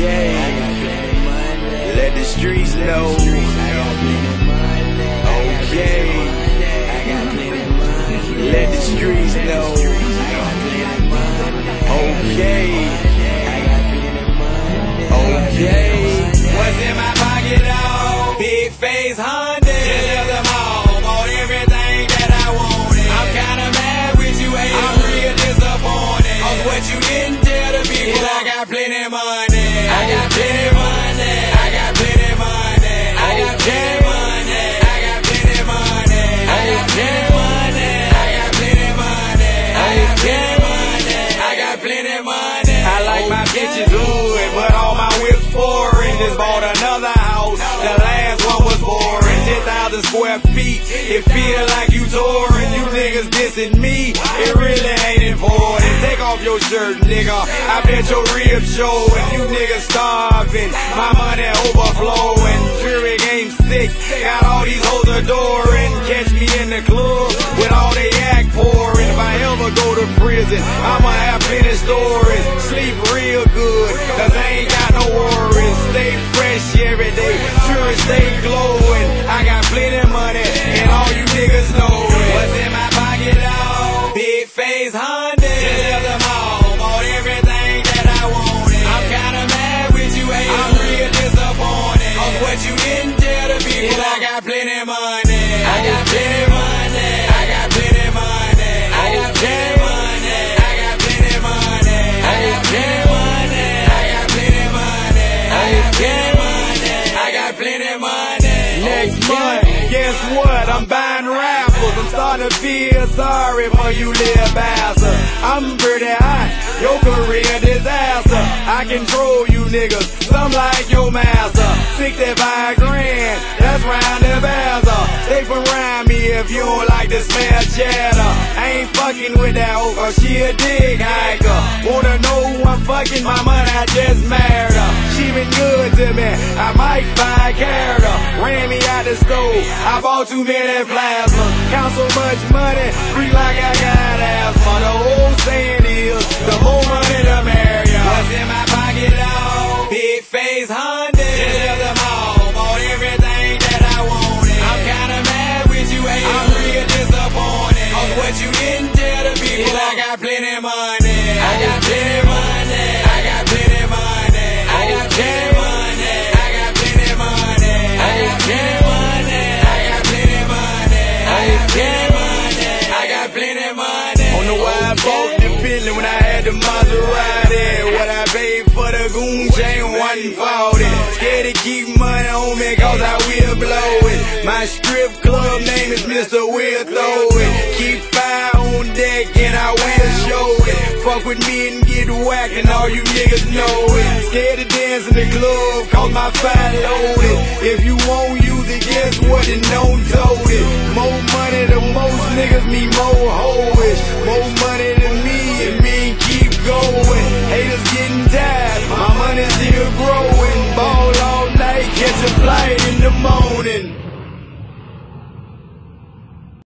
Okay, let the streets know. Okay, let the streets know. Okay, What's in my pocket, dog? Big face Honda. Just left the mall, bought everything that I wanted. I'm kinda mad with you, hey. I'm real disappointed. Cause what you didn't tell the people, I got plenty money. I got plenty money. I got plenty money. I got plenty money. I got plenty money. I got plenty money. I got plenty money. I got plenty money. I got plenty money. I like my bitches good, but all my whips foreign. Just bought another house. The last one was boring. 10,000 square feet. It feel like you touring. You niggas dissing me. It really ain't important. Take off your shirt, nigga. I bet your ribs showing. You niggas starving. My money overflowing. Jury game 6. Got all these hoes adoring. Catch me in the club with all they act pouring. If I ever go to prison, I'ma have plenty stories. Sleep real good, cause I ain't got no worries. Stay fresh every day, sure stay glowing. I got plenty money, and all you niggas know it. What's in my pocket, dog? Big face Honda. Just left the mall, bought everything that I wanted. I'm kinda mad with you, hey. I'm real disappointed. Cause what you didn't tell the people, I got plenty money. I got plenty money. I got plenty money. I got plenty money. I got plenty money. I got plenty money. I got plenty money. I got plenty money. I got plenty money. next month, guess what? I'm buying rappers. I'm starting to feel sorry for you little bastard. I'm pretty hot, your career disaster. I control you niggas, some like your master. 65 grand, that's round the bazzer. Stay from around me if you don't like the smell cheddar. I ain't fucking with that hoe, cause she a dig hiker. Wanna know who I'm fucking? My money, I just married her. She been good to me, I might buy character. Ran me out the stove, I bought too many plasma. Count so much money, free like I got asthma. The whole saying is, the more money the merrier. What's in my pocket, dog? Big face Honda. Just left the mall, bought everything that I wanted. I'm kinda mad with you, hey. I'm real disappointed. Cause what you didn't tell the people, I got plenty money. I got plenty money. I got plenty money. I got plenty money. I got plenty money. I got plenty money. I got plenty money. I got plenty money. I got plenty money. On the wide boat, the Bentley when I had the Maserati. What I paid for the goon chain, 140. Scared to keep money on me cause I will blow it. My strip club name is Mr. Will Throw It. Keep fire on deck and I will show it. Fuck with me and get whacked and all you niggas know it. Scared to dance in the club cause my fire loaded. If you won't use it, guess what? Then don't tote it. More money to most niggas mean more hoish. More money than me and me keep going. Haters getting tired, my money still growing. Ball all night, catch a flight in the morning.